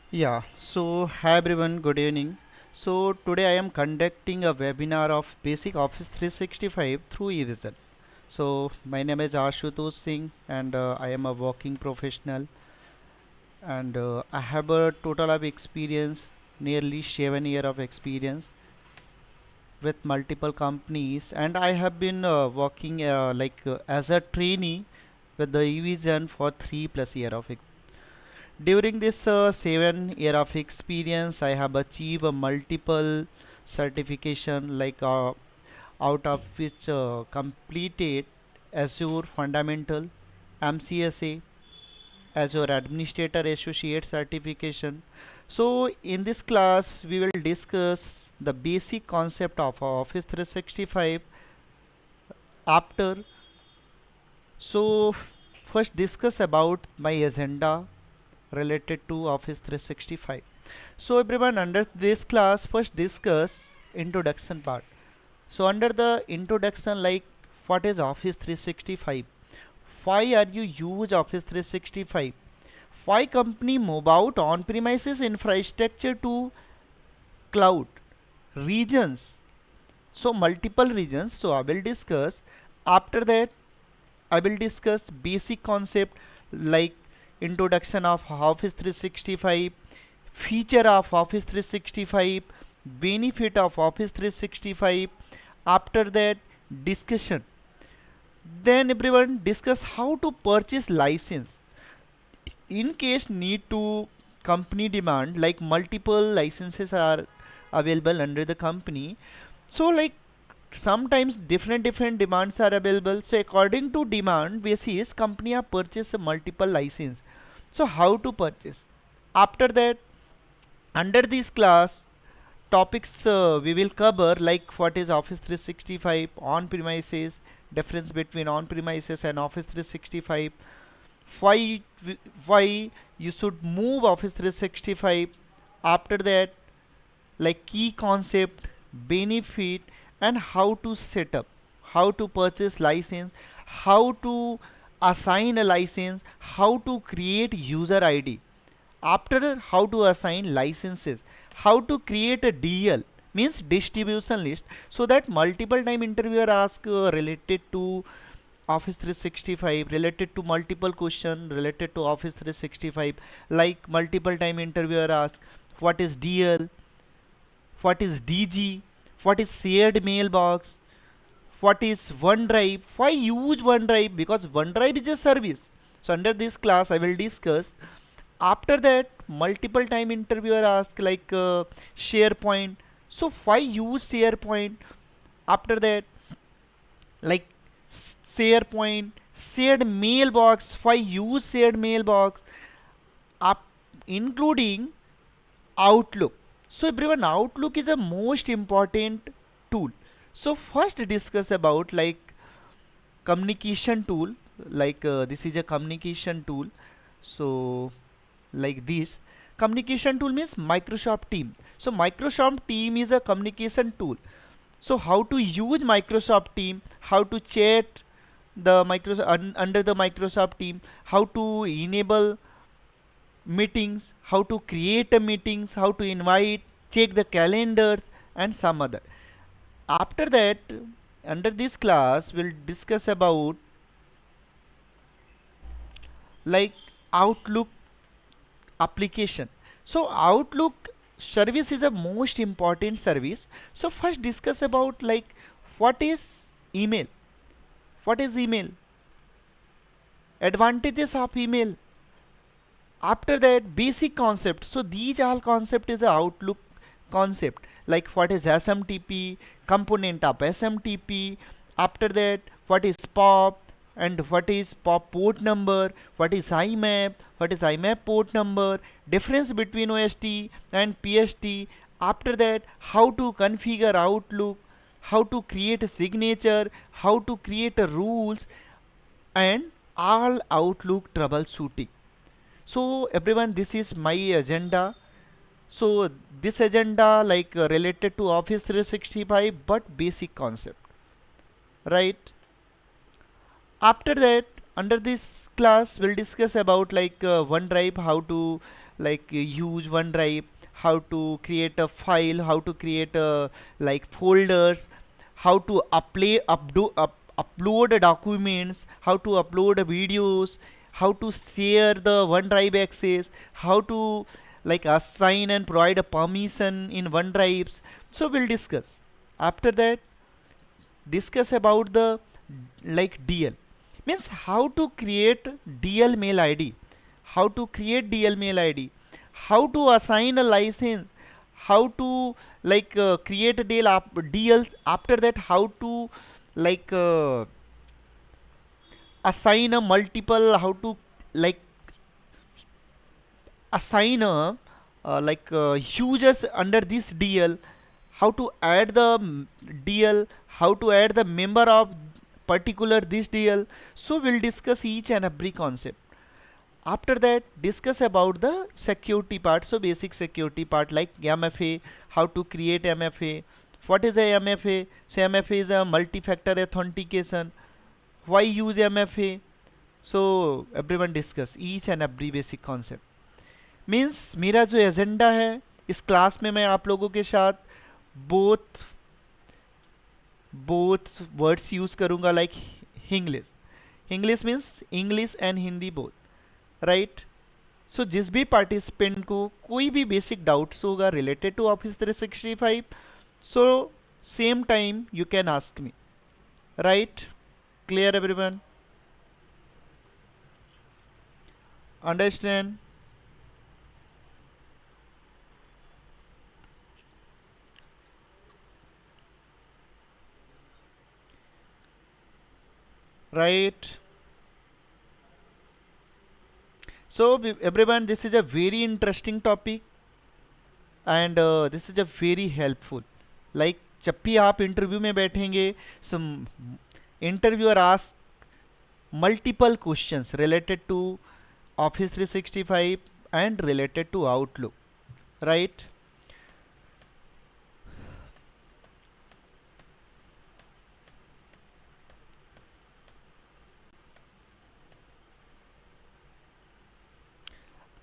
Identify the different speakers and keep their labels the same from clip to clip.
Speaker 1: Yeah, so hi everyone, good evening. So today I am conducting a webinar of Basic Office 365 through eVision. So my name is Ashutosh Singh and I am a working professional and I have a total of experience, nearly 7 year of experience with multiple companies, and I have been working as a trainee with the eVision for 3+ year of during this 7 year of experience, I have achieved a multiple certification out of which completed Azure Fundamental, MCSA, Azure Administrator Associate certification. So in this class, we will discuss the basic concept of Office 365 after. So first discuss about my agenda related to Office 365. So everyone, under this class first discuss introduction part. So under the introduction, like what is Office 365? Why are you use Office 365? Why company move out on premises infrastructure to cloud? Regions. So multiple regions. So I will discuss. After that, I will discuss basic concept like introduction of Office 365, feature of Office 365, benefit of Office 365. After that, discussion. Then everyone discuss how to purchase license. In case need to company demand, like multiple licenses are available under the company. So like sometimes different demands are available, so according to demand basis company are purchase a multiple license. So how to purchase? After that, under this class topics we will cover, like what is Office 365 on premises, difference between on premises and Office 365, why why you should move Office 365. After that, like key concept, benefit, and how to set up, how to purchase license, how to assign a license, how to create user ID. After, how to assign licenses, how to create a DL, means distribution list, so that multiple time interviewer ask related to Office 365, related to multiple question related to Office 365, like multiple time interviewer ask what is DL, what is DG, what is shared mailbox, what is OneDrive, why use OneDrive, because OneDrive is a service. So under this class I will discuss. After that, multiple time interviewer ask like SharePoint, so why use SharePoint? After that, like SharePoint, shared mailbox, why use shared mailbox? Up, including Outlook. So everyone, Outlook is a most important tool. So first discuss about like communication tool, like this is a communication tool. So like this communication tool means Microsoft Team. So Microsoft Team is a communication tool. So how to use Microsoft Team, how to chat the under the Microsoft Team, how to enable meetings, how to create a meetings, how to invite, check the calendars, and some other. After that, under this class we'll discuss about like Outlook application. So Outlook service is a most important service. So first discuss about like what is email, what is email, advantages of email. After that, basic concept. So these all concept is a Outlook concept, like what is SMTP, component of SMTP. After that, what is POP, and what is POP port number, what is IMAP, what is IMAP port number, difference between OST and PST. After that, how to configure Outlook, how to create a signature, how to create a rules, and all Outlook troubleshooting. So everyone, this is my agenda. So this agenda like related to Office 365 but basic concept, right? After that, under this class we'll discuss about like OneDrive, how to like use OneDrive, how to create a file, how to create like folders, how to upload documents, how to upload videos, how to share the OneDrive access, how to like assign and provide a permission in OneDrives. So we'll discuss. After that, discuss about the like DL, means how to create DL mail ID, how to create DL mail ID, how to assign a license, how to like create a DL. After that, how to like assign a multiple, how to like assign a users under this DL, how to add the DL, how to add the member of particular this DL. So we'll discuss each and every concept. After that, discuss about the security part. So basic security part like MFA, how to create MFA, what is a MFA. So MFA is a multi-factor authentication. Why use MFA? So everyone discuss each and every basic concept. Means मेरा जो agenda है इस class में, मैं आप लोगों के साथ बोथ बोथ वर्ड्स यूज़ करूँगा like English. English means English and Hindi both, right. So जिस भी पार्टिसिपेंट को कोई भी बेसिक डाउट्स होगा related to Office 365, so same time you can ask me, right. Clear everyone? Understand? Right. So everyone, this is a very interesting topic and this is a very helpful. Like जब भी आप interview में बैठेंगे, some interviewer ask multiple questions related to Office 365 and related to Outlook, right?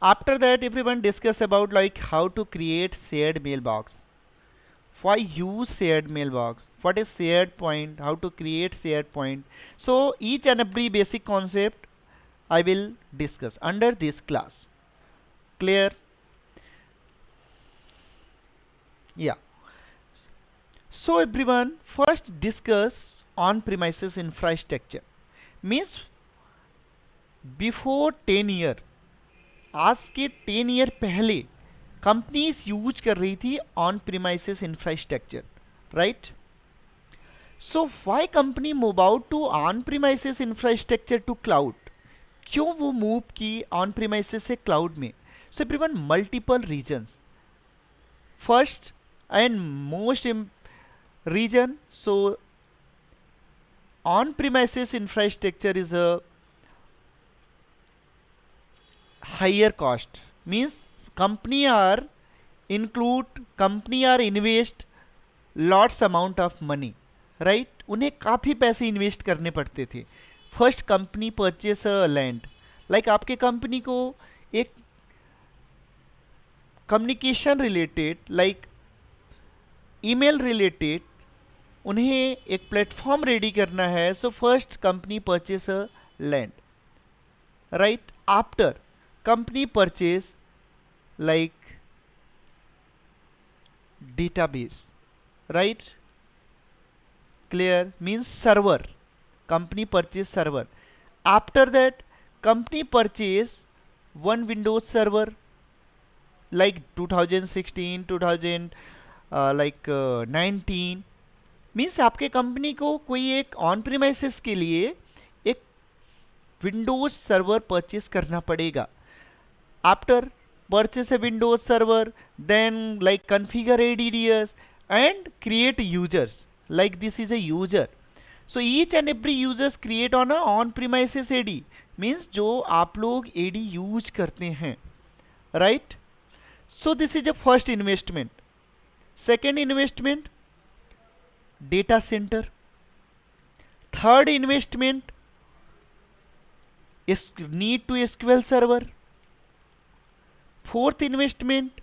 Speaker 1: After that, everyone discuss about like how to create shared mailbox. Why use shared mailbox? What is shared point? How to create shared point? So each and every basic concept I will discuss under this class. Clear? Yeah. So everyone, first discuss on-premises infrastructure. Means before 10 year, आज के 10 year पहले companies use कर रही थी on premises infrastructure, right. So why company move out to on premises infrastructure to cloud? क्यों वो move की on premises से क्लाउड में? So everyone, multiple reasons. First and most reason, so on premises infrastructure is a higher cost. Means company are invest lots amount of money, right. उन्हें काफ़ी पैसे invest करने पड़ते थे. First company purchase a land, like आपके company को एक communication related like email related उन्हें एक प्लेटफॉर्म रेडी करना है. So first company purchase a land, right. After company purchase like database, right. Clear? Means server. Company purchase server. After that, company purchase one Windows server like 2016 2000 19. Means आपके company को कोई एक on premises के लिए एक Windows server purchase करना पड़ेगा. After purchase a Windows server, then like configure ADDS and create users. Like this is a user. So each and every users create on a on-premises AD. Means जो आप लोग AD use करते हैं, right? So this is a first investment. Second investment, data center. Third investment is need to SQL server. Fourth investment,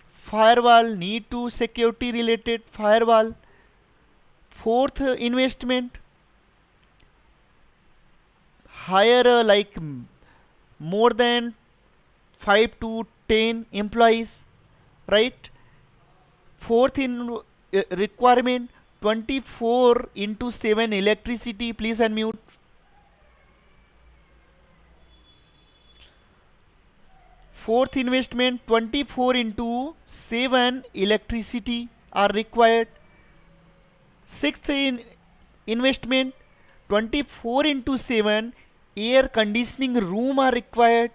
Speaker 1: firewall, need to security related firewall. Fourth investment, hire more than 5 to 10 employees, right? Fourth in requirement, 24 into 7 electricity. Please unmute. Fourth investment, 24 into 7 electricity are required. Sixth investment, 24 into 7 air conditioning room are required,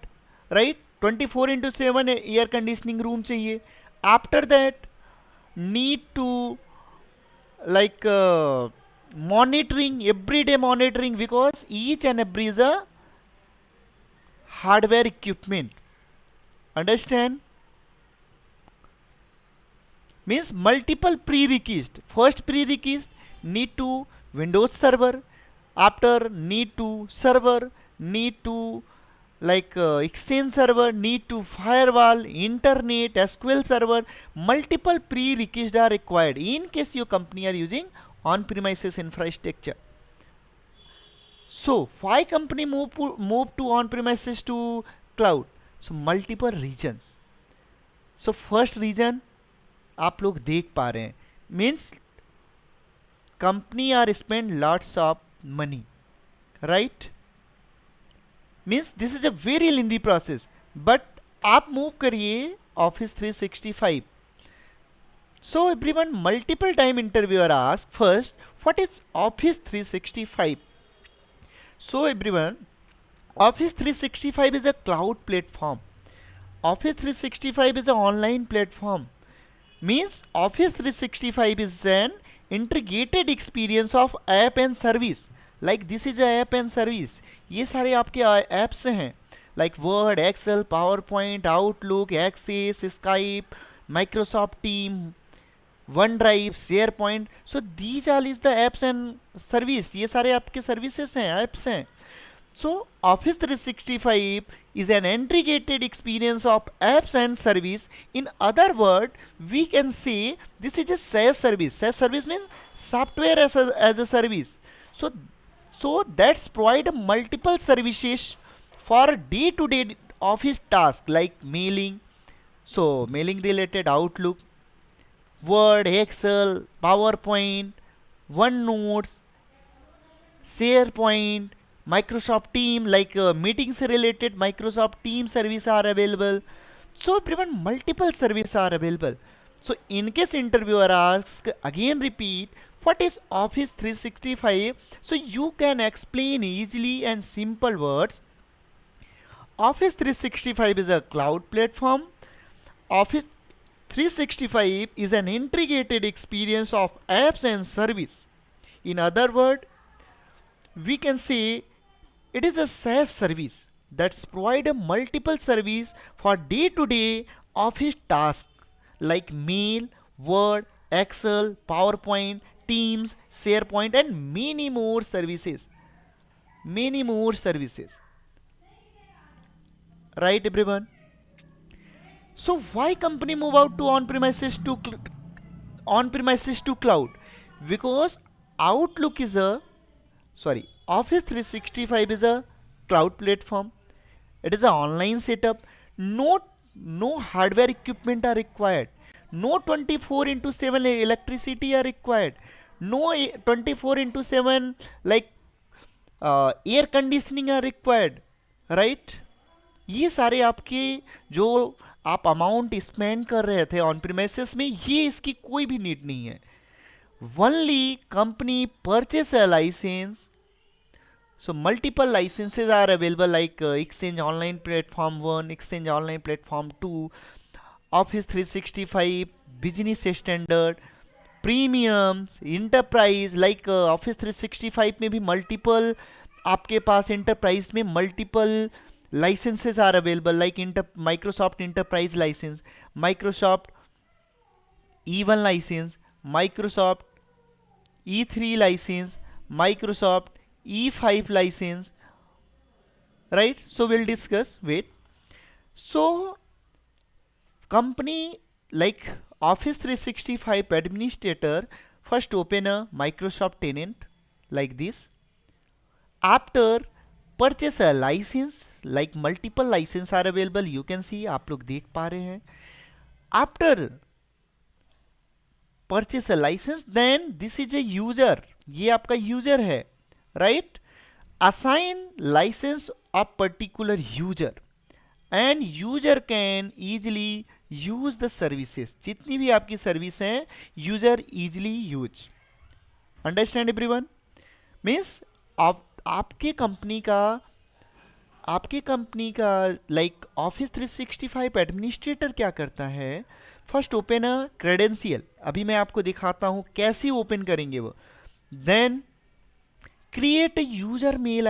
Speaker 1: right? 24 into 7 air conditioning room चाहिए. After that, need to like monitoring, everyday monitoring, because each and every is a hardware equipment. Understand? Means multiple prerequisite. First prerequisite, need to Windows server. After need to server, need to Exchange server, need to firewall, internet, SQL server. Multiple prerequisites are required in case your company are using on-premises infrastructure. So why company move to on-premises to cloud? So multiple reasons. So first reason आप लोग देख पा रहे हैं, means company are spend lots of money, right? Means this is a very lengthy process. But आप move करिए office 365. So everyone, multiple time interviewer ask first what is office 365. So everyone, office 365 is a cloud platform. Office 365 is an online platform. Means Office 365 is an integrated experience of app and service. Like this is a app and service. ये सारे आपके apps हैं, like Word, Excel, PowerPoint, Outlook, Access, Skype, Microsoft Team, OneDrive, SharePoint. So these all is the apps and service. ये सारे आपके services हैं, apps हैं. So Office 365 is an integrated experience of apps and service. In other words, we can say this is a SaaS service. SaaS service means software as a service. So that's provide multiple services for day-to-day office tasks like mailing. So mailing related Outlook, Word, Excel, PowerPoint, OneNotes, SharePoint, Microsoft Team, like meetings related Microsoft Team service are available. So everyone, multiple services are available. So in case interviewer asks, again repeat, what is Office 365? So you can explain easily and simple words. Office 365 is a cloud platform. Office 365 is an integrated experience of apps and service. In other words, we can say it is a SaaS service that's provide a multiple service for day-to-day office tasks like mail, Word, Excel, PowerPoint, Teams, SharePoint, and many more services. Many more services. Right, everyone? So why company move out to on-premises to cloud? Because Outlook is a Office 365 is a cloud platform. It is an online setup. No hardware equipment are required. No 24 into 7 electricity are required. No 24 into 7 air conditioning are required. Right? ये सारे आपके जो आप amount spend कर रहे थे on premises में, ये इसकी कोई भी नीड नहीं है. Only company purchase a license. So multiple licenses are available like Exchange Online Platform 1, Exchange Online Platform 2, Office 365, Business Standard, Premiums, Enterprise. Like Office 365 में भी multiple आपके पास Enterprise में multiple licenses are available like Microsoft Enterprise license, Microsoft E1 license, Microsoft E3 license, Microsoft E5 license, right? So we'll discuss. Wait. So company like Office 365 administrator first open a Microsoft tenant like this. After purchase a license, like multiple license are available, you can see, आप लोग देख पा रहे हैं. After purchase a license, then this is a user, ये आपका user है, right? Assign license of particular user and user can easily use the services, जितनी भी आपकी सर्विस हैं user easily use. Understand everyone? Means आपके कंपनी का like office 365 administrator क्या करता है, फर्स्ट ओपन अ क्रेडेंशियल, अभी मैं आपको दिखाता हूँ कैसे ओपन करेंगे वो. Then create user mail,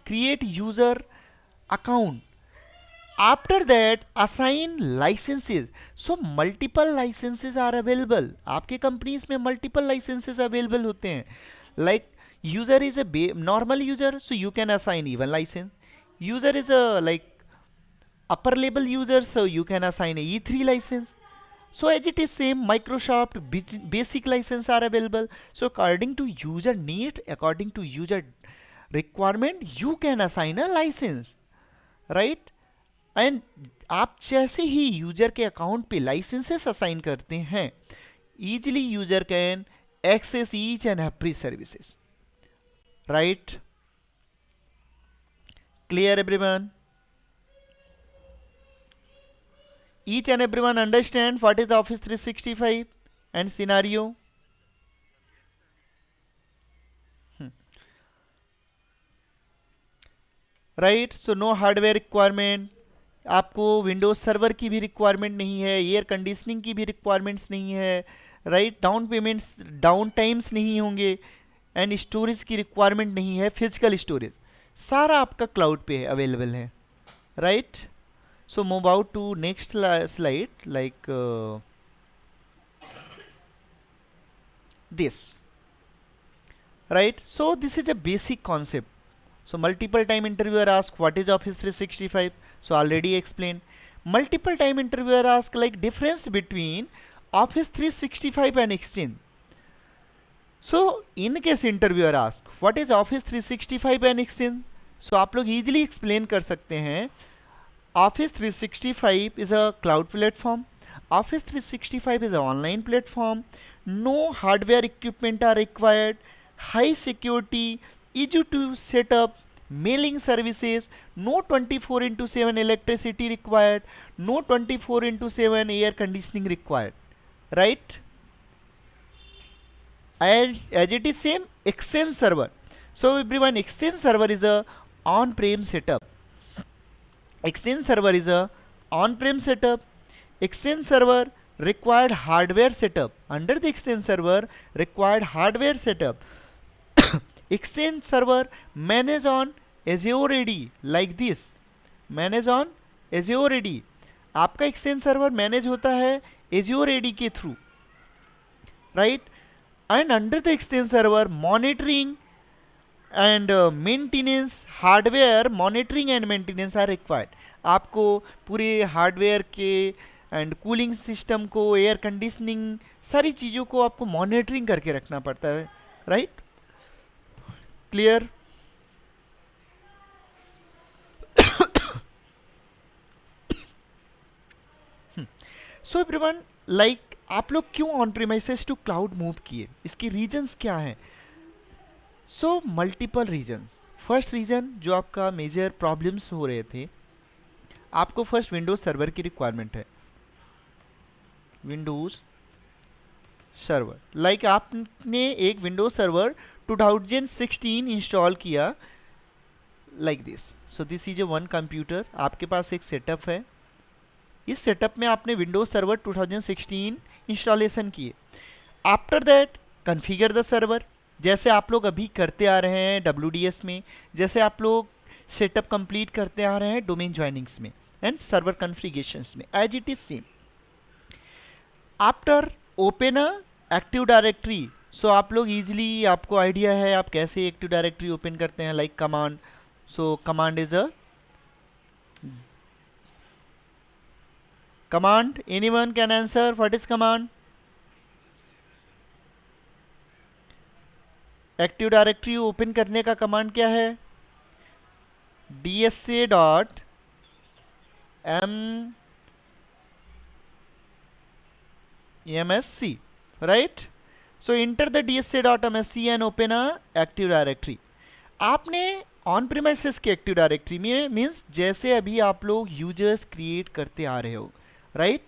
Speaker 1: create user account. After that assign licences. So multiple licences are available, आपके कंपनीज में मल्टीपल लाइसेंसेज अवेलेबल होते हैं. Like user is a normal user, so you can assign even license. User is a like upper level user, so you can assign a E3 license. So as it is same, Microsoft basic license are available. So according to user need, according to user requirement, you can assign a license, right? And आप जैसे ही user के account पे licences assign करते हैं, easily user can access each and every services. Right? Clear everyone? Each and everyone understand what is Office 365 and scenario? Right? So no hardware requirement. आपको Windows server की भी requirement नहीं है, air conditioning की भी requirements नहीं है, right? Down payments, down times नहीं होंगे, एंड स्टोरेज की रिक्वायरमेंट नहीं है, फिजिकल स्टोरेज सारा आपका क्लाउड पे अवेलेबल है, right? So move out to next slide like this, right? So this is a basic concept. So multiple time interviewer ask what is Office 365. So already explained. Multiple time interviewer ask like difference between Office 365 and Exchange. So in case interviewer ask what is Office 365 and Exchange, so आप लोग easily explain कर सकते हैं. Office 365 is a cloud platform. Office 365 is an online platform. No hardware equipment are required. High security, easy to set up, mailing services, no 24/7 electricity required, no 24/7 air conditioning required, right? And as it is same Exchange server. So everyone, Exchange server is a on-prem setup. Exchange server is a on-prem setup. Exchange server required hardware setup. Under the Exchange server required hardware setup. Exchange server manage on Azure AD like this. Manage on Azure AD. आपका Exchange server manage होता है Azure AD के through, right? And under the Exchange server monitoring and maintenance, hardware monitoring and maintenance are required. आपको पूरे hardware के and cooling system को, air conditioning, सारी चीज़ों को आपको मॉनिटरिंग करके रखना पड़ता है, right? Clear? So everyone, like आप लोग क्यों on premises to cloud move किए, इसके रीजंस क्या हैं? So multiple reasons. First reason जो आपका मेजर प्रॉब्लम्स हो रहे थे, आपको फर्स्ट विंडोज सर्वर की रिक्वायरमेंट है. विंडोज सर्वर, लाइक आपने एक विंडोज सर्वर 2016 इंस्टॉल किया like this. So this is a one computer, आपके पास एक सेटअप है. इस सेटअप में आपने विंडोज सर्वर 2016 इंस्टॉलेशन किए. After that configure the server, जैसे आप लोग अभी करते आ रहे हैं WDS में, जैसे आप लोग सेटअप कंप्लीट करते आ रहे हैं डोमेन ज्वाइनिंग्स में एंड सर्वर कॉन्फ़िगरेशंस में, as it is same. After open a active directory. So आप लोग ईजिली, आपको आइडिया है आप कैसे एक्टिव डायरेक्टरी ओपन करते हैं, like command. So command is a Command, anyone can answer what is command? Active directory open करने का कमांड क्या है? dsa dot msc, right? So enter the dsa dot msc and open a active directory. आपने on premises की active directory में means जैसे अभी आप लोग यूजर्स क्रिएट करते आ रहे हो, right?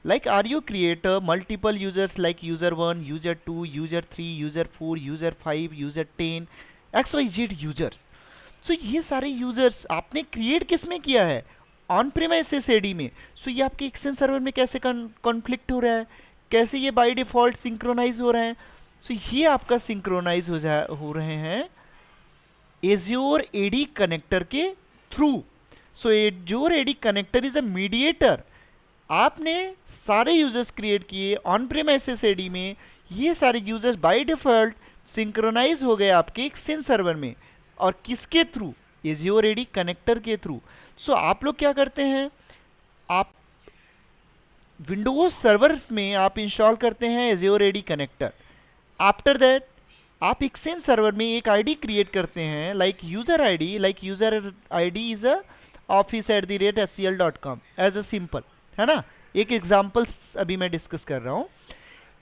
Speaker 1: Like are you create multiple users like user 1, user 2, user 3, user 4, user 5, user 10, XYZ users. So ये सारे यूजर्स आपने क्रिएट किस में किया है? ऑन प्रीमाइसेस एडी में. सो ये आपके एक्सचेंज सर्वर में कैसे कॉन्फ्लिक्ट हो रहा है? कैसे ये बाय डिफॉल्ट सिंक्रोनाइज हो रहे हैं? सो ये आपका सिंक्रोनाइज हो रहे हैं एज्योर एडी कनेक्टर के through. So Azure AD connector is a mediator. आपने सारे यूजर्स क्रिएट किए ऑन प्रीमाइसेस एडी में, ये सारे यूजर्स बाय डिफॉल्ट सिंक्रोनाइज हो गए आपके एक्सचेंज सर्वर में. और किसके थ्रू? एज्योर एडी कनेक्टर के थ्रू. सो आप लोग क्या करते हैं, आप विंडोज सर्वर्स में आप इंस्टॉल करते हैं Azure AD connector. After that आप एक्सचेंज सर्वर में एक आईडी क्रिएट करते हैं like user ID is a office@scl.com as a simple, है ना? एक एग्जाम्पल्स अभी मैं डिस्कस कर रहा हूँ.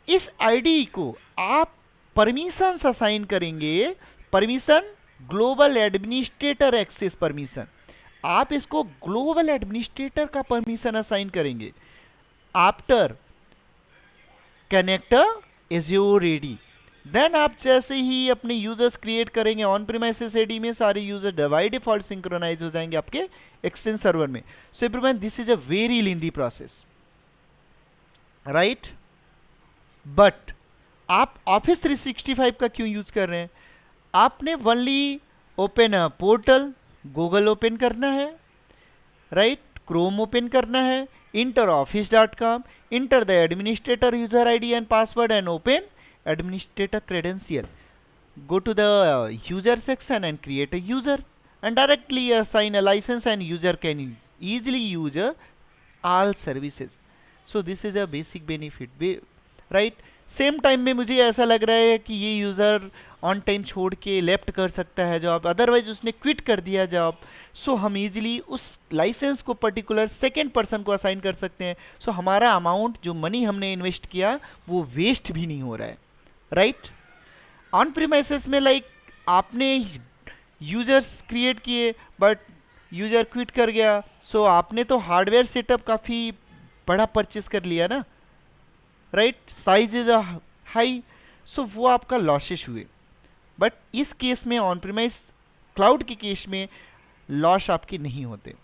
Speaker 1: इस आईडी को आप परमिशंस असाइन करेंगे. Permission global administrator access permission. आप इसको ग्लोबल एडमिनिस्ट्रेटर का परमिशन असाइन करेंगे. After connector Azure AD, then आप जैसे ही अपने यूजर्स क्रिएट करेंगे ऑन प्रीमाइसेस एडी में, सारे यूजर बाय डिफॉल्ट सिंक्रोनाइज हो जाएंगे आपके एक्सचेंज सर्वर में. So everyone, this is a very lengthy process, right? But आप ऑफिस 365 का क्यों यूज कर रहे हैं? आपने only open a portal, Google open करना है, राइट? क्रोम ओपन करना है, inter office.com, enter the administrator user ID and password and open administrator credential. Go to the user section and create a user and directly assign a license, and user can easily use all services. So this is a basic benefit, right? Same time में मुझे ऐसा लग रहा है कि ये user on time छोड़ के लेफ्ट कर सकता है जॉब, अदरवाइज उसने क्विट कर दिया जॉब. सो हम इजीली उस लाइसेंस को पर्टिकुलर सेकेंड पर्सन को असाइन कर सकते हैं. सो हमारा अमाउंट, जो मनी हमने इन्वेस्ट किया, वो वेस्ट भी नहीं हो रहा है, राइट? ऑन प्रीमाइसेस में लाइक आपने यूजर्स क्रिएट किए बट यूजर क्विट कर गया, सो आपने तो हार्डवेयर सेटअप काफ़ी बड़ा परचेस कर लिया ना, right? Size is high, so वो आपका लॉसेस हुए. बट इस केस में ऑन प्रीमाइस क्लाउड के केस में लॉस आपके नहीं होते,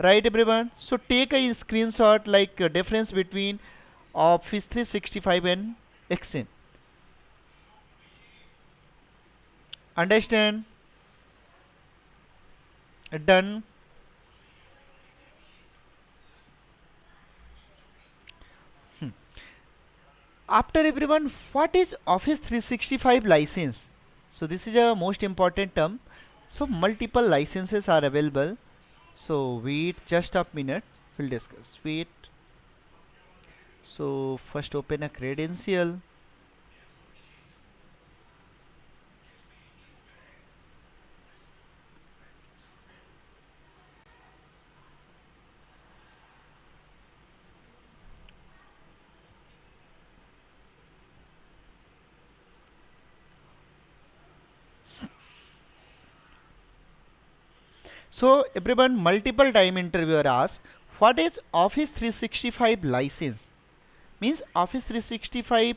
Speaker 1: right everyone? So take a screenshot like difference between Office 365 and Excel. Understand? Done? After everyone, what is Office 365 license? So this is a most important term. So multiple licenses are available. So wait just a minute, we'll discuss. Wait. So first open a credential. So everyone, multiple time interviewer asks, what is Office 365 license? Means Office 365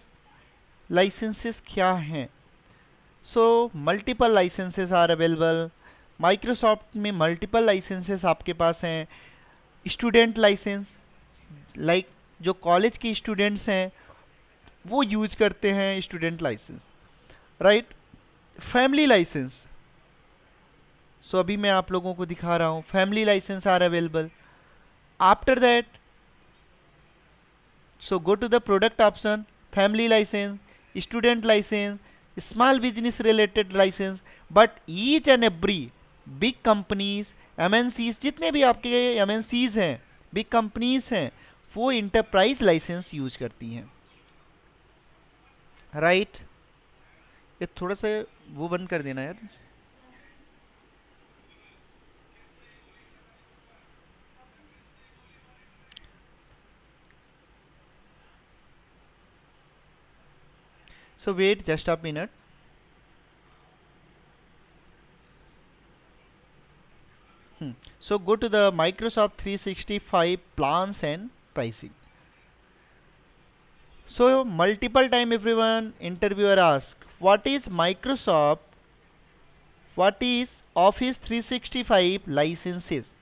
Speaker 1: licenses क्या हैं? So multiple licenses are available. Microsoft में multiple licenses आपके पास हैं. Student license, like जो college के students हैं वो यूज करते हैं student license, right? Family license, so अभी मैं आप लोगों को दिखा रहा हूँ. Family license are available. After that, so go to the product option, family license, student license, small business related license. But each and every big companies, MNCs, जितने भी आपके एमएनसीज हैं, बिग कंपनीज हैं, वो इंटरप्राइज लाइसेंस यूज करती हैं, right. ये थोड़ा सा वो बंद कर देना यार। So wait just a minute. So go to the Microsoft 365 plans and pricing. So multiple time everyone interviewer ask, what is Office 365 licenses?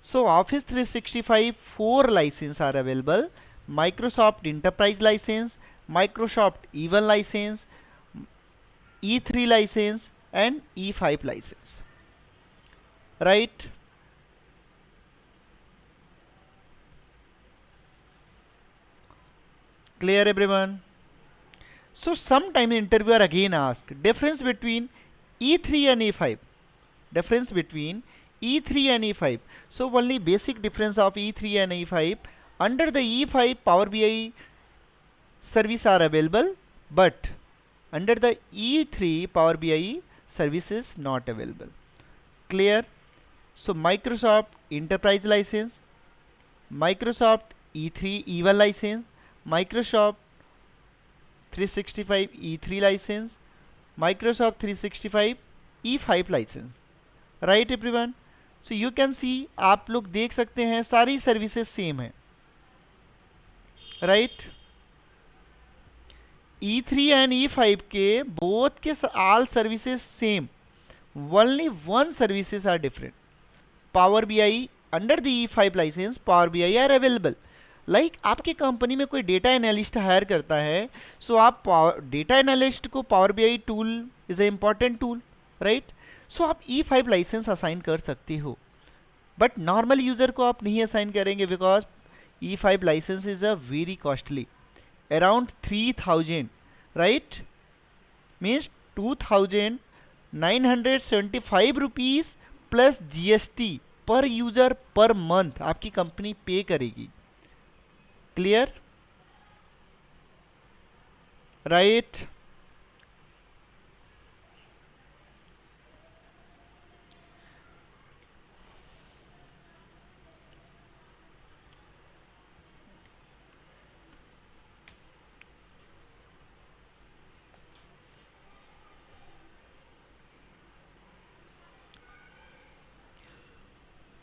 Speaker 1: So Office 365 four licenses are available: Microsoft Enterprise license, Microsoft Even license, E3 license and E5 license, right? Clear everyone? So sometime interviewer again ask difference between E3 and E5. Difference between E3 and E5. So only basic difference of E3 and E5. Under the E5 Power BI service are available, but under the E3 Power BI service is not available. Clear? So Microsoft Enterprise license, Microsoft E3 Even license, Microsoft 365 E3 license, Microsoft 365 E5 license, right everyone? So you can see, आप लोग देख सकते हैं सारी services same है, right. E3 and E5 के both के all services same, only one services are different. Power BI under the E5 license Power BI are available. Like आपकी कंपनी में कोई डेटा एनालिस्ट हायर करता है, सो आप data analyst को Power BI tool is a important tool, right. So आप E5 licence assign कर सकते हो, बट नॉर्मल यूजर को आप नहीं असाइन करेंगे, because E5 licence is a very costly, around 3000, right, means 2975 rupees plus GST per user per month आपकी company pay करेगी। Clear, right.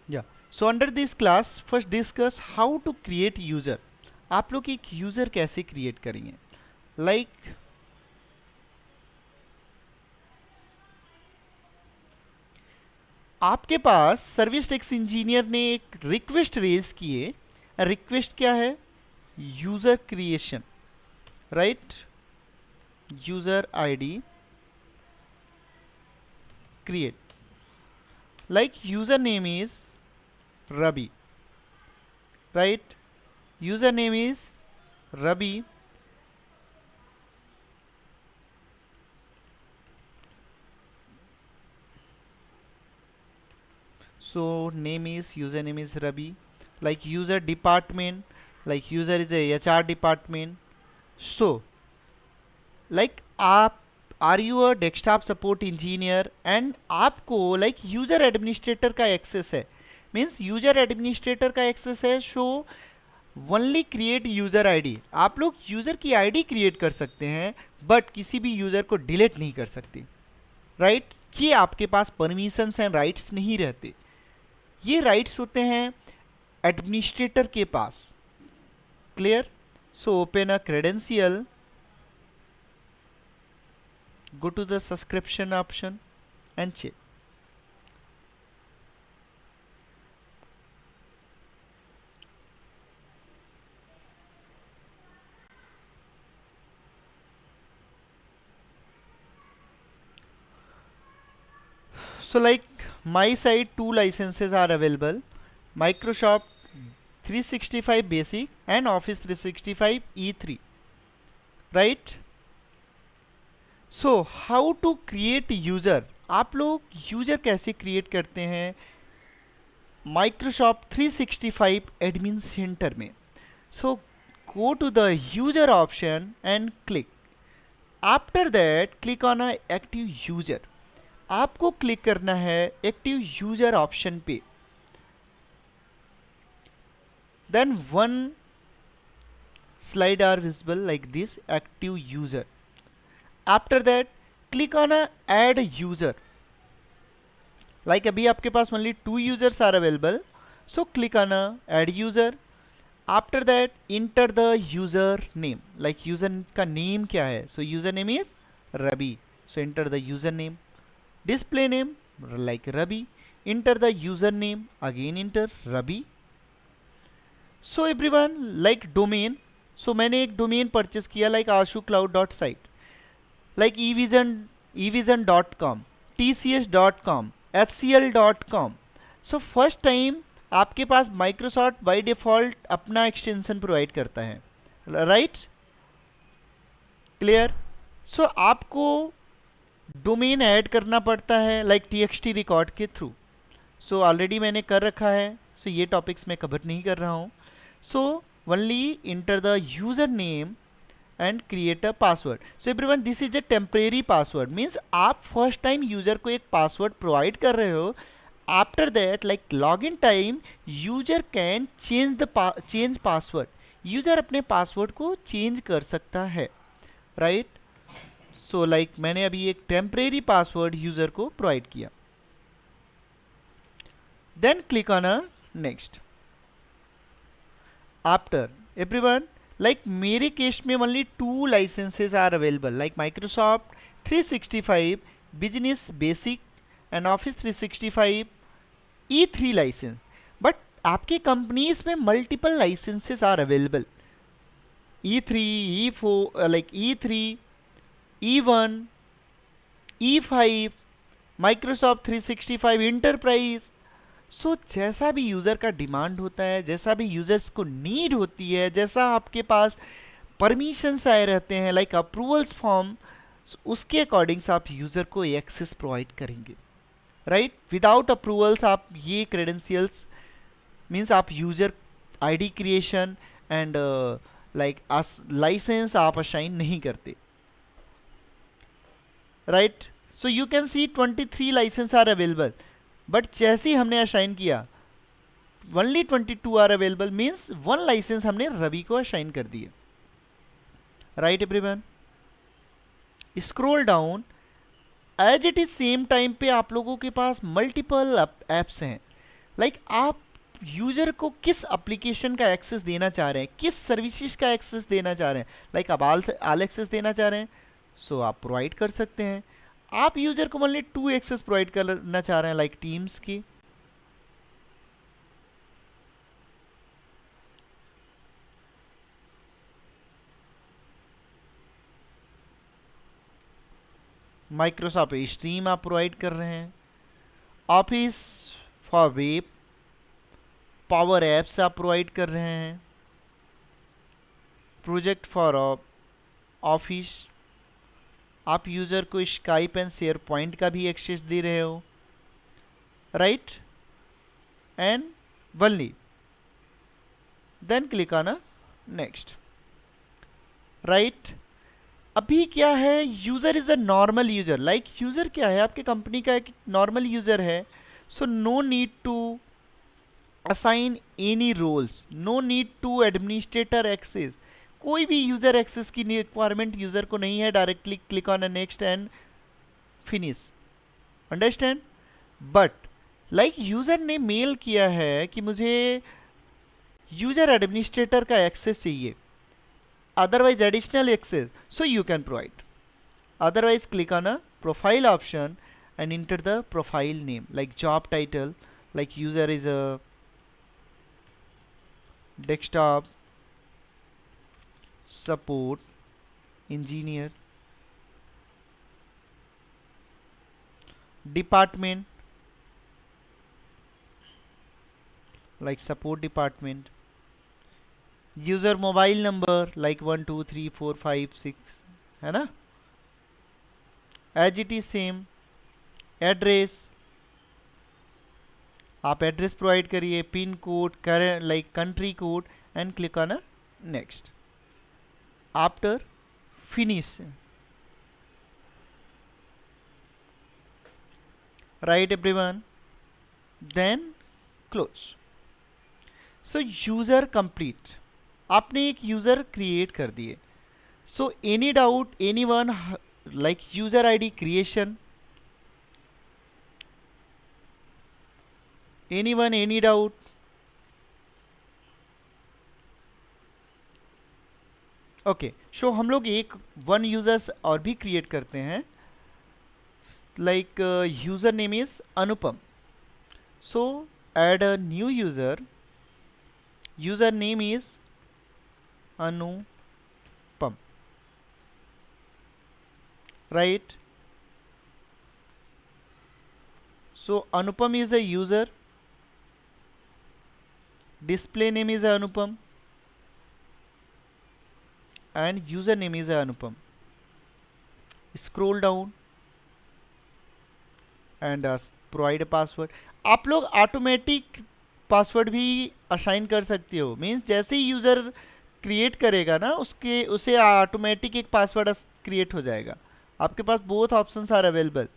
Speaker 1: या so under this class first discuss how to create user. आप लोग एक user कैसे create करेंगे, like आपके पास service takes engineer ने एक रिक्वेस्ट रेज किए। रिक्वेस्ट क्या है? User creation, right. User ID create, like username is Rabi, right? Username is Rabi. So name is, username is Rabi. Like user department, like user is a HR department. So like आप are you a desktop support engineer and आपको like user administrator का access है, means user administrator का access है। So only create user ID. आप लोग user की ID create कर सकते हैं, बट किसी भी यूजर को डिलीट नहीं कर सकते, राइट। ये आपके पास परमिशंस एंड राइट्स नहीं रहते, ये राइट्स होते हैं एडमिनिस्ट्रेटर के पास। Clear? So open a credential, go to the subscription option and check. So like my side, two licenses are available: Microsoft 365 Basic and Office 365 E3, right? So how to create user. आप लोग user कैसे क्रिएट करते हैं Microsoft 365 admin centre में। So go to the user option and click. After that click on a active user. आपको click करना है एक्टिव यूजर ऑप्शन पे. Then one slide are visible like this, active user. After that click on a add user. Like अभी आपके पास only 2 users are available, so click on a add user. After that enter the user name. Like user का name क्या है? So user name is Rabi, so enter the user name. Display name like Rabi, enter the username, again enter Rabi. So everyone, like domain, so मैंने एक domain purchase किया like ashucloud.site, like evision.com, tcs.com, hcl.com. so first time आपके पास Microsoft by default अपना extension provide करता है, right? clear? so आपको domain add करना पड़ता है लाइक txt रिकॉर्ड के थ्रू. सो ऑलरेडी मैंने कर रखा है, सो ये टॉपिक्स मैं कवर नहीं कर रहा हूँ. So only enter the user name and create a password. So everyone, this is a temporary password, means आप फर्स्ट टाइम यूज़र को एक पासवर्ड प्रोवाइड कर रहे हो. After that like log in time user can change password. User अपने password को change कर सकता है, राइट? सो लाइक मैंने अभी एक टेम्परेरी पासवर्ड यूजर को प्रोवाइड किया. Then click on a next. After everyone, like मेरे केस में only 2 licences are available, like Microsoft 365 business basic and office 365 E3 licence. But आपकी कंपनीज में multiple licences are available. E3, E4, like E3, E1, E5, Microsoft 365 enterprise. So जैसा भी user का demand होता है, जैसा भी यूज़र्स को नीड होती है, जैसा आपके पास परमिशंस आए रहते हैं लाइक अप्रूवल्स फॉर्म, उसके अकॉर्डिंग्स आप यूज़र को एक्सेस प्रोवाइड करेंगे, राइट? विदाउट अप्रूवल्स आप ये क्रेडेंशियल्स मीन्स आप user ID creation and like licence आप असाइन नहीं करते, राइट? So you can see 23 licence are available, but जैसे ही हमने असाइन किया only 22 are available, means 1 licence हमने रवि को असाइन कर दिए, right everyone? Scroll down. As it is same time पे आप लोगों के पास मल्टीपल एप्स हैं. लाइक आप यूजर को किस एप्लीकेशन का एक्सेस देना चाह रहे हैं, किस सर्विसेज का एक्सेस देना चाह रहे हैं, लाइक आप ऑल एक्सेस देना चाह रहे हैं, सो आप प्रोवाइड कर सकते हैं. आप यूजर को ओनली 2 एक्सेस प्रोवाइड करना चाह रहे हैं लाइक टीम्स की, माइक्रोसॉफ्ट स्ट्रीम आप प्रोवाइड कर रहे हैं, Office for web, power apps आप प्रोवाइड कर रहे हैं, प्रोजेक्ट फॉर ऑफिस, आप यूज़र को स्काइप एंड शेयर पॉइंट का भी एक्सेस दे रहे हो, right? And only then click on a next, right? अभी क्या है, user is a normal user. Like user क्या है, आपके कंपनी का एक नॉर्मल यूज़र है. So no need to assign any roles, no need to administrator access. कोई भी यूज़र एक्सेस की रिक्वायरमेंट यूज़र को नहीं है. Directly click on a next and finish, understand? But like user ने मेल किया है कि मुझे यूज़र एडमिनिस्ट्रेटर का एक्सेस चाहिए, otherwise additional access, so you can provide. Otherwise click on a profile option and enter the profile name like job title, like user is a desktop support engineer, department like support department, user mobile number like 1 2 3 4 5 6, है ना? As it is same. Address, आप address provide करिए, pin code, current like country code and click on a next. After finish, right everyone, then close. So user complete, आपने एक user create कर दिए. So any doubt any one, like user ID creation, any one any doubt? Okay, so हम लोग एक one users और भी create करते हैं. Like user name is Anupam. So add a new user, user name is Anupam, right? So Anupam is a user, display name is Anupam, and username is Anupam. Scroll down and provide a password. आप लोग automatic password भी assign कर सकते हो. Means जैसे ही user create करेगा ना, उसे ऑटोमेटिक एक पासवर्ड क्रिएट हो जाएगा. आपके पास बोथ ऑप्शंस आर अवेलेबल.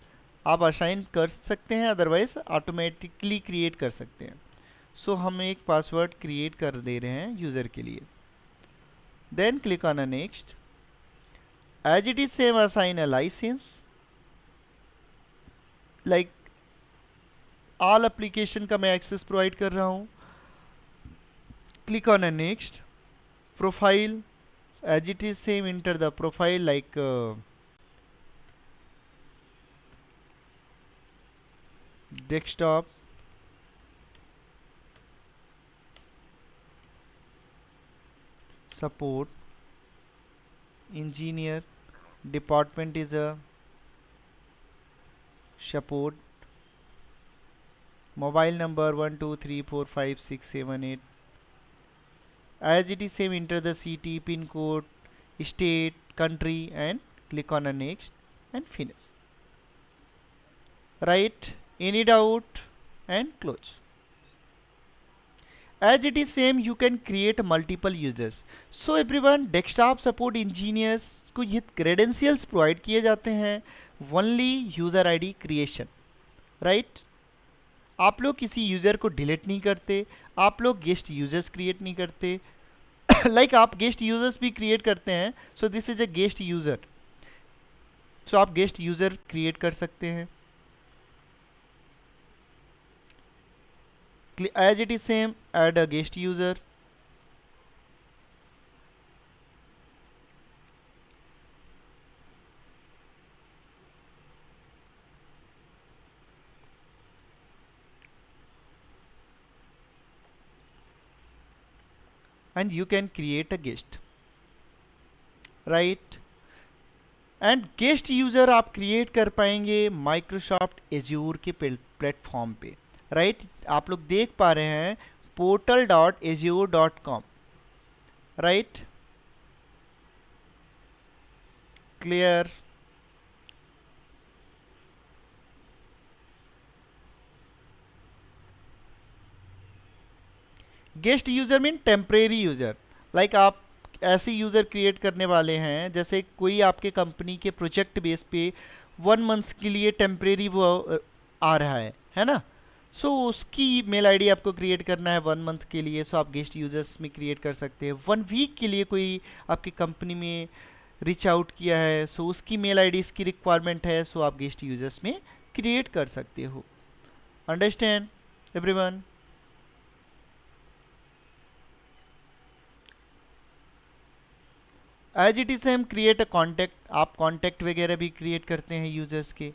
Speaker 1: आप असाइन कर सकते हैं, अदरवाइज ऑटोमेटिकली क्रिएट कर सकते हैं. सो हम एक पासवर्ड क्रिएट कर दे रहे हैं यूज़र के लिए. Then click on a next. As it is same assign a licence. Like all application का मैं एक्सेस प्रोवाइड कर रहा हूँ. Click on a next. Profile, as it is same enter the profile like desktop, support, engineer, department is a support, mobile number 12345678. As it is same, enter the city, pin code, state, country, and click on a next and finish. Right? Any doubt? And close. As it is same, you can create multiple users. So everyone, desktop support engineers को ये credentials provide किए जाते हैं only user ID creation, right? आप लोग किसी user को delete नहीं करते, आप लोग गेस्ट यूजर्स क्रिएट नहीं करते. लाइक आप गेस्ट यूजर्स भी क्रिएट करते हैं. So this is a guest user. So आप गेस्ट यूज़र क्रिएट कर सकते हैं. As it is same, add a guest user. And you can create a guest, right? And guest user आप create कर पाएंगे माइक्रोसॉफ्ट एज्योर के platform पे, right? आप लोग देख पा रहे हैं portal.azure.com, right? Clear? Guest user mean temporary user. Like आप ऐसे यूज़र क्रिएट करने वाले हैं जैसे कोई आपके कंपनी के प्रोजेक्ट बेस पे 1 मंथ के लिए टेम्परेरी वो आ रहा है ना? सो उसकी मेल आईडी आपको क्रिएट करना है 1 मंथ के लिए. सो आप गेस्ट यूज़र्स में क्रिएट कर सकते हैं. 1 वीक के लिए कोई आपकी कंपनी में रीच आउट किया है, सो उसकी मेल आईडी इसकी रिक्वायरमेंट है, सो आप गेस्ट यूज़र्स में क्रिएट कर सकते हो. Understand everyone? As it is हम क्रिएट अ कॉन्टैक्ट. आप कॉन्टैक्ट वगैरह भी क्रिएट करते हैं यूजर्स के.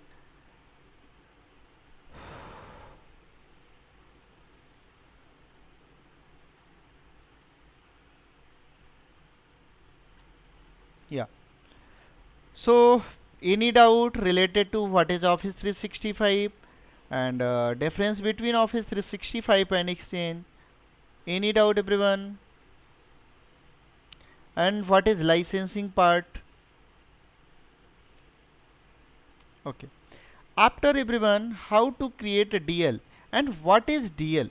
Speaker 1: या so any doubt related to what is office 365 and difference between Office 365 and Exchange? Any doubt everyone? And what is licensing part? Okay. After everyone, how to create a DL and what is DL?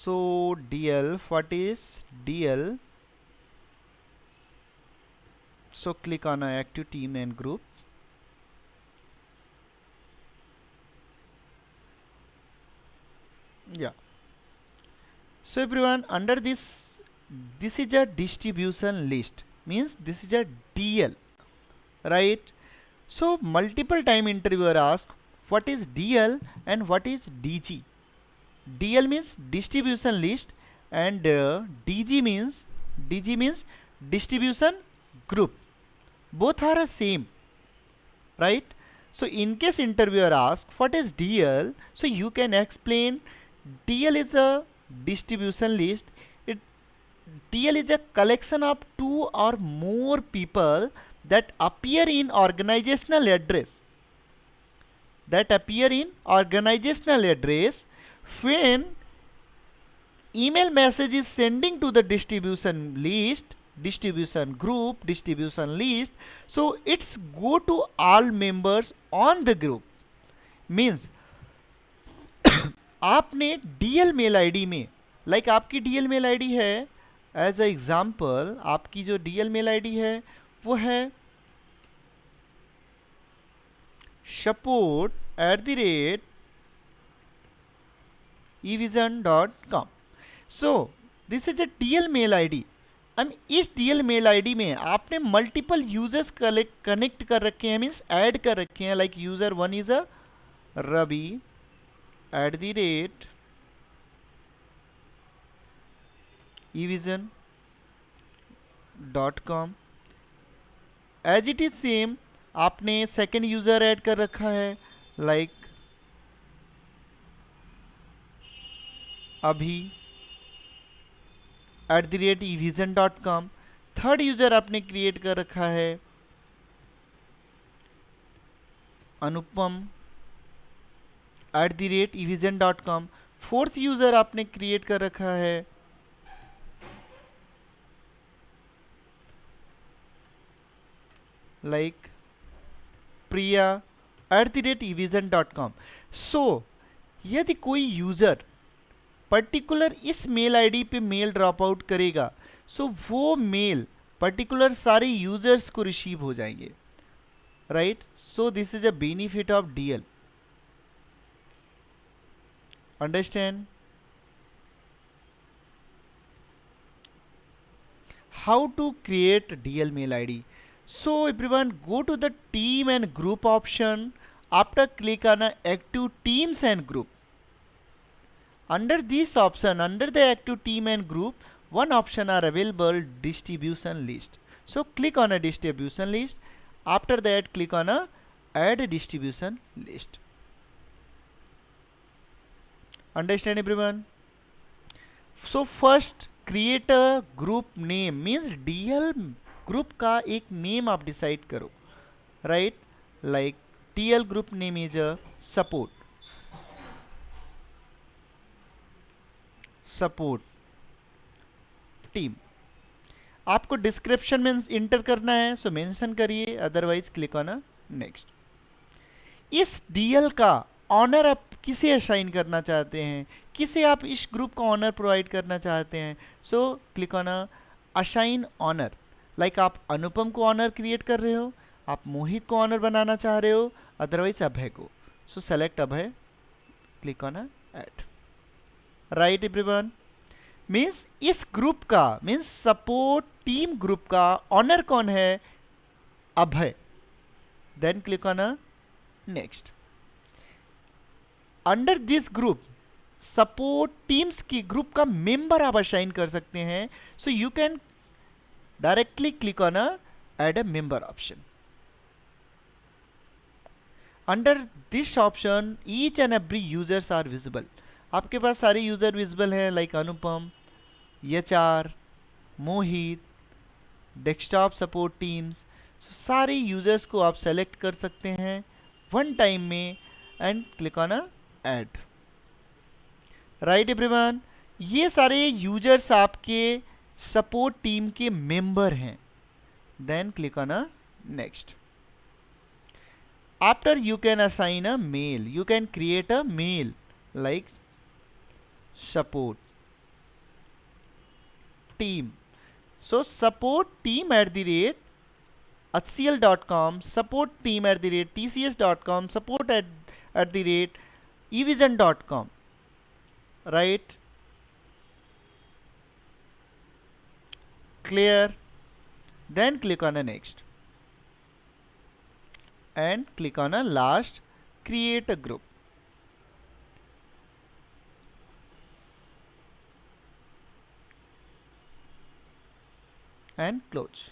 Speaker 1: So DL, what is DL? So click on active team and group. Yeah. So everyone, under this is a distribution list, means this is a DL, right? So multiple time interviewer ask what is DL and what is DG. DL means distribution list, and DG means distribution group. Both are the same, right? So in case interviewer asks what is DL, so you can explain DL is a distribution list. It DL is a collection of two or more people that appear in organizational address. That appear in organizational address when email message is sending to the distribution list, distribution group, distribution list. So it's go to all members on the group. Means आपने DL mail ID में, like आपकी DL mail ID है, as a example आपकी जो DL mail ID है वो है support@evision.com. So this is a DL mail ID. इस डीएल मेल आईडी में आपने मल्टीपल यूजर्स कनेक्ट कर रखे हैं, मीन्स ऐड कर रखे हैं. Like user one is a Ravi @evision.com. As it is same आपने सेकेंड यूजर ऐड कर रखा है, लाइक अभी @evision.com. थर्ड यूजर आपने क्रिएट कर रखा है अनुपम @evision.com. फोर्थ यूजर आपने क्रिएट कर रखा है लाइक प्रिया @evision.com. सो यदि कोई यूजर पर्टिकुलर इस मेल आईडी पे मेल ड्रॉप आउट करेगा, सो वो मेल पर्टिकुलर सारे यूजर्स को रिसीव हो जाएंगे, right? So this is a benefit of DL. Understand how to create DL mail ID? So everyone, go to the team and group option. After click on active teams and group. Under this option, under the active team and group, one option are available, distribution list. So click on a distribution list. After that click on a add distribution list. Understand everyone? So first create a group name, means DL group का एक name आप decide करो, right? Like TL group name is a support team. आपको description में inter करना है, सो mention करिए, otherwise click on next. इस डीएल का ऑनर आप किसे असाइन करना चाहते हैं, किसे आप इस ग्रुप का ऑनर प्रोवाइड करना चाहते हैं, so click on assign owner. Like आप अनुपम को ऑनर क्रिएट कर रहे हो, आप मोहित को ऑनर बनाना चाह रहे हो, अदरवाइज अभय को. So select Abhay, click on add. Right everyone? Means इस ग्रुप का, मीन्स सपोर्ट टीम ग्रुप का ऑनर कौन है? Abhay. Then click on next. Under this group support teams की ग्रुप का मेंबर आप असाइन कर सकते हैं. So you can directly click on add a member option. Under this option each and every users are visible. आपके पास सारे user visible हैं, like Anupam, HR, Mohit, desktop support teams. सारे यूजर्स को आप सेलेक्ट कर सकते हैं वन टाइम में and click on add. Right everyone? ये सारे यूजर्स आपके सपोर्ट टीम के मेंबर हैं. Then click on next. After you can assign a mail, you can create a mail like support team. So support team at the rate hcl.com, support team at the rate tcs.com, support at the rate evision.com, right? Clear? Then click on a next and click on a last, create a group and close.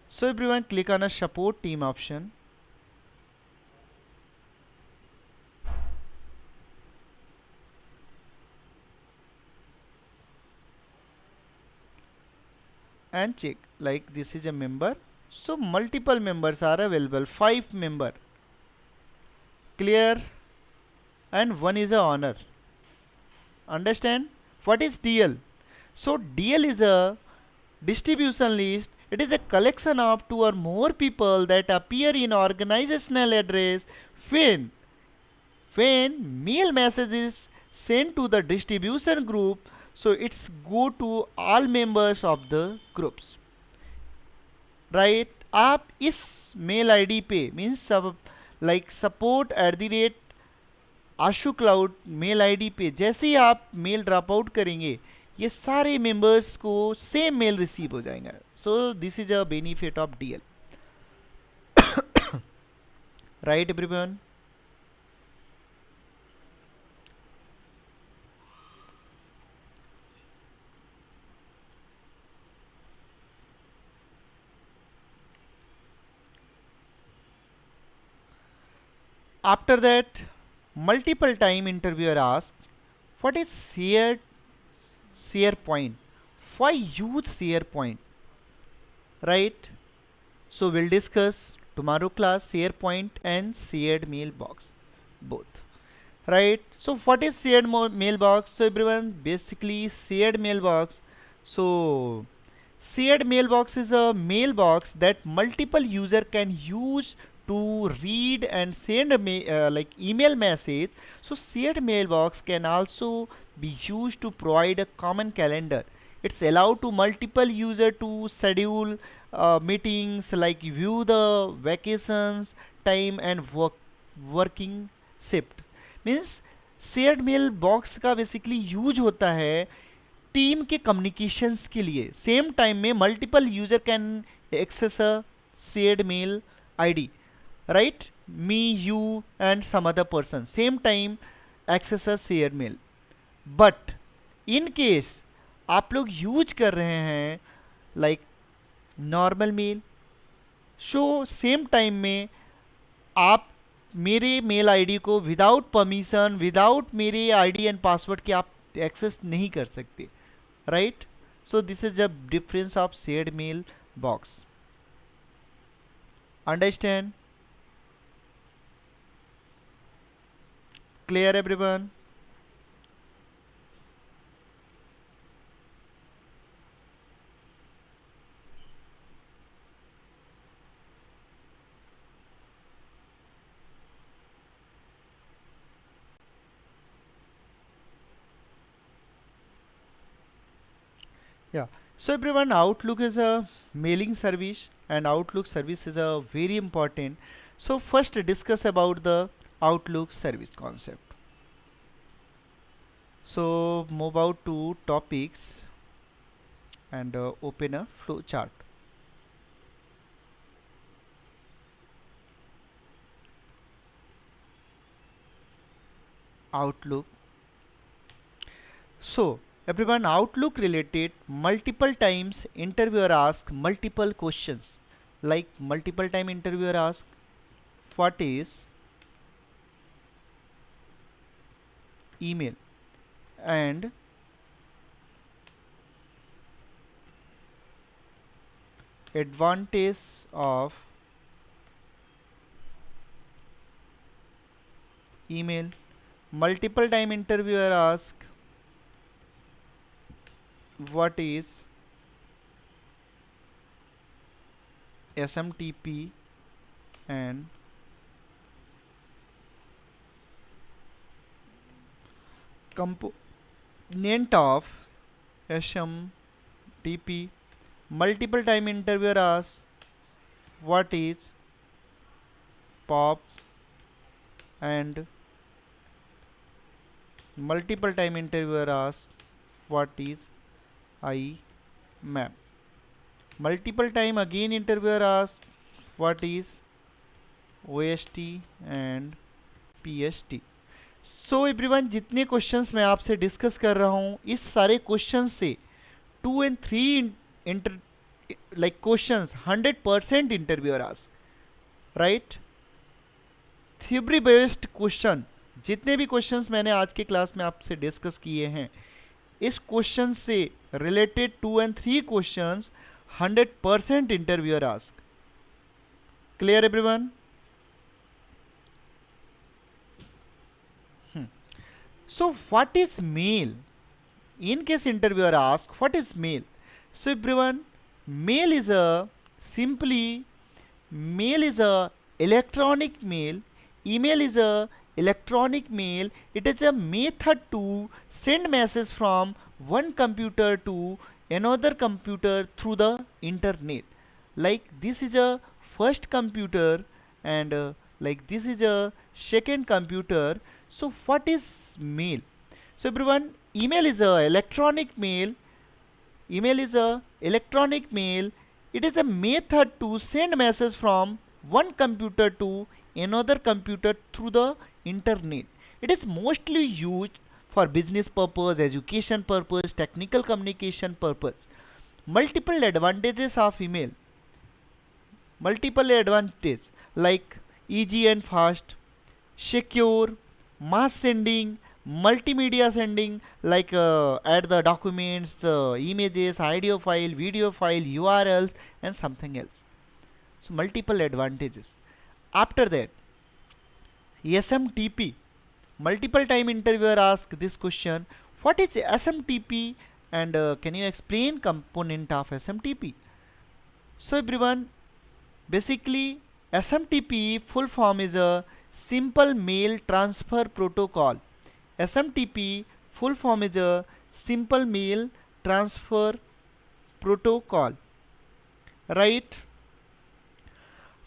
Speaker 1: So everyone, click on a support team option and check like this is a member. So multiple members are available, 5 member. Clear? And one is a honor. Understand what is DL? So DL is a distribution list. It is a collection of 2 or more people that appear in organizational address when mail message is sent to the distribution group. So it's go to all members of the groups, right? आप इस mail ID पे means सब like support at the rate Ashu cloud mail ID पे जैसे ही आप mail drop out करेंगे ये सारे मेंबर्स को सेम मेल रिसीव हो जाएंगे. सो this is a benefit of DL, right everyone? After that, multiple time interviewer asked, what is share point? Why use share point? Right? So we'll discuss tomorrow class share point and shared mailbox both. Right? So what is shared mailbox? So everyone, basically shared mailbox. So shared mailbox is a mailbox that multiple user can use to read and send a like email message. So shared mailbox can also be used to provide a common calendar. It's allowed to multiple user to schedule meetings, like view the vacations time and working shift. Means shared mailbox का basically use होता है team के communications के लिए. Same time में multiple user can access a shared mail ID, right? Me, you and some other person same time access a shared mail. But in case आप लोग use कर रहे हैं like normal mail, so same time में आप मेरे mail ID को without permission, without मेरे आईडी एंड पासवर्ड के आप एक्सेस नहीं कर सकते, right? So this is the difference of shared mailbox. Understand? Clear everyone? Yeah. So everyone, Outlook is a mailing service and Outlook service is a very important. So first discuss about the Outlook service concept. So move out to topics and open a flow chart. Outlook. So everyone, Outlook related multiple times interviewer ask multiple questions, like multiple time interviewer ask what is email and advantage of email. Multiple time interviewer ask what is SMTP and Component of SMTP. Multiple time interviewer asks what is POP, and multiple time interviewer asks what is IMAP. Multiple time again interviewer asks what is OST and PST. So everyone, जितने questions मैं आपसे discuss कर रहा हूँ, इस सारे question से 2 and 3 inter like questions 100% interviewer ask, right? Theory based question, जितने भी क्वेश्चंस मैंने आज के क्लास में आपसे डिस्कस किए हैं, इस क्वेश्चन से related 2 and 3 questions 100% interviewer ask. Clear everyone? So what is mail? In case interviewer asks what is mail, so everyone, mail is a electronic mail. Email is a electronic mail. It is a method to send message from one computer to another computer through the internet. Like this is a first computer, and like this is a second computer. So what is mail? So everyone, email is a electronic mail. Email is a electronic mail. It is a method to send message from one computer to another computer through the internet. It is mostly used for business purpose, education purpose, technical communication purpose. Multiple advantages of email. Multiple advantages like easy and fast, secure, mass sending, multimedia sending, like add the documents, images, audio file, video file, URLs, and something else. So multiple advantages. After that, SMTP. Multiple time interviewer ask this question: what is SMTP, and can you explain component of SMTP? So everyone, basically SMTP full form is a Simple Mail Transfer Protocol. SMTP full form is a Simple Mail Transfer Protocol, right?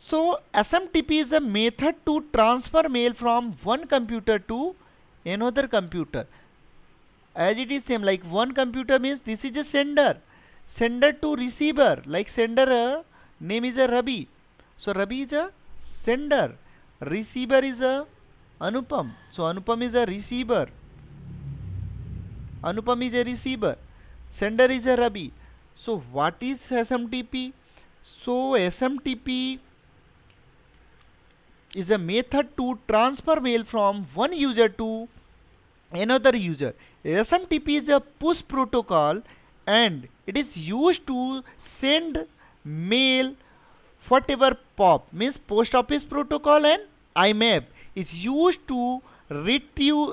Speaker 1: So SMTP is a method to transfer mail from one computer to another computer. As it is same, like one computer means this is a sender to receiver, like sender name is a Rabi, so Rabi is a sender, receiver is a Anupam, so Anupam is a receiver, Anupam is a receiver, sender is a Rabi. So what is SMTP? So SMTP is a method to transfer mail from one user to another user. SMTP is a push protocol, and it is used to send mail. Whatever POP means post office protocol, and IMAP is used to retrieve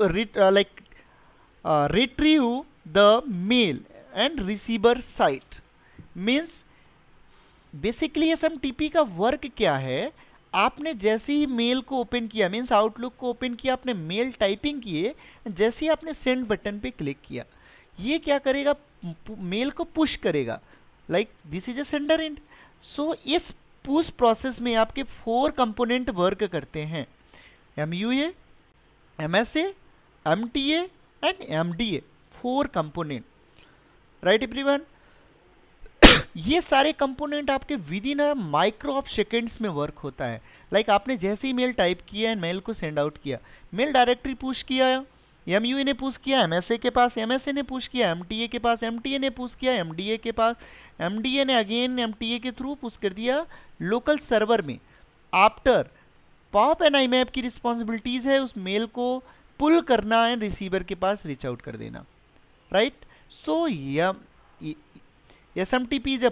Speaker 1: the mail and receiver site. Means basically SMTP का work क्या है? आपने जैसे ही mail को open किया, means outlook को open किया, आपने मेल टाइपिंग किए, जैसे ही आपने सेंड बटन पे क्लिक किया, ये क्या करेगा? मेल को पुश करेगा, like this is a sender end. So इस पुश प्रोसेस में आपके 4 कंपोनेंट वर्क करते हैं: MUA, MSA, MTA and MDA. 4 component, right everyone? ये सारे कंपोनेंट आपके with in a micro of seconds में वर्क होता है. लाइक आपने जैसे ही मेल टाइप किया एंड मेल को सेंड आउट किया, मेल डायरेक्टरी पुश किया, MUA ने पुश किया MSA के पास, MSA ने पुश किया MTA के पास, MTA ने पुश किया MDA के पास, MDA ने अगेन MTA के थ्रू पुश कर दिया लोकल सर्वर में. आफ्टर पॉप एंड IMAP की रिस्पॉन्सिबिलिटीज है उस मेल को पुल करना एंड रिसीवर के पास रीच आउट कर देना, right? So SMTP is a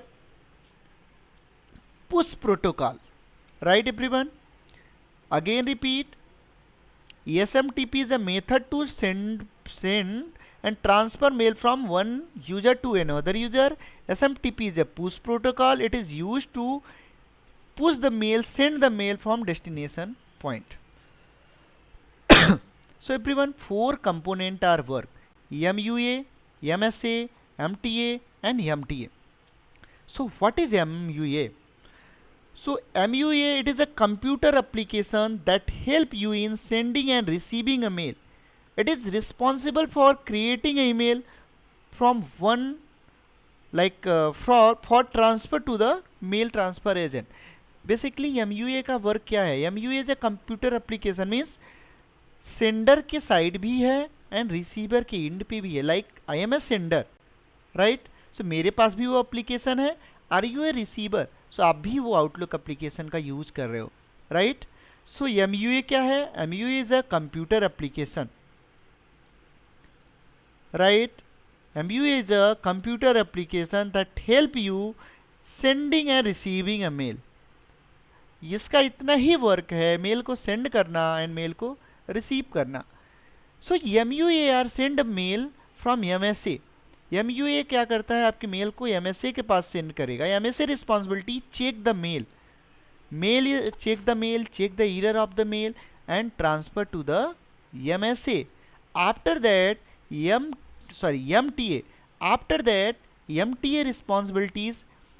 Speaker 1: push protocol, right everyone? Again repeat, SMTP is a method to send and transfer mail from one user to another user. SMTP is a push protocol. It is used to push the mail, send the mail from destination point. So everyone, 4 component are work: MUA, MSA, MTA and MTA. So what is MUA? So MUA, it is a computer application that help you in sending and receiving a mail. It is responsible for creating an email from one for transfer to the mail transfer agent. Basically MUA का work क्या है? MUA is a computer application, means sender के side भी है and receiver के end पे भी है. Like I am a sender, right? So मेरे पास भी वो एप्लीकेशन है. Are you a receiver? So आप भी वो आउटलुक एप्लीकेशन का यूज कर रहे हो, राइट? सो MUA क्या है? MUA is a computer application, right? MUA is a computer application that help you sending and receiving a mail. इसका इतना ही वर्क है, मेल को सेंड करना एंड मेल को रिसीव करना. So MUA are send mail from MSA. MUA क्या करता है? आपके मेल को MSA के पास सेंड करेगा. MSA responsibility check the mail, check the mail, check the error of the mail and transfer to the MSA. After that MTA. After that, MTA responsibilities,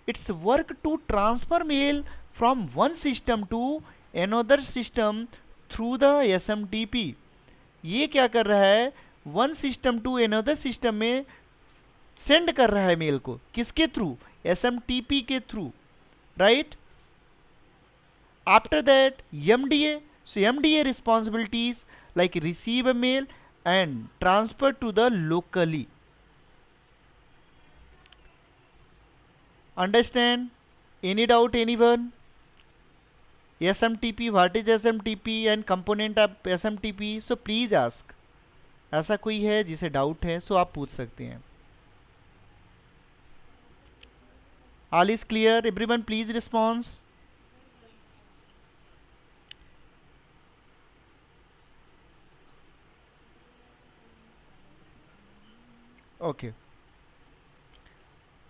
Speaker 1: its work to transfer mail from one system to another system through the SMTP. ये क्या कर रहा है? One system to another system में send कर रहा है mail को. किसके थ्रू? SMTP के थ्रू, राइट? After that MDA. So MDA responsibilities like receive a mail and transfer to the locally. Understand? Any doubt, anyone? SMTP, what is SMTP and component of SMTP? So please ask. ऐसा कोई है जिसे doubt है so आप पूछ सकते हैं. All is clear? Everyone please response. Okay.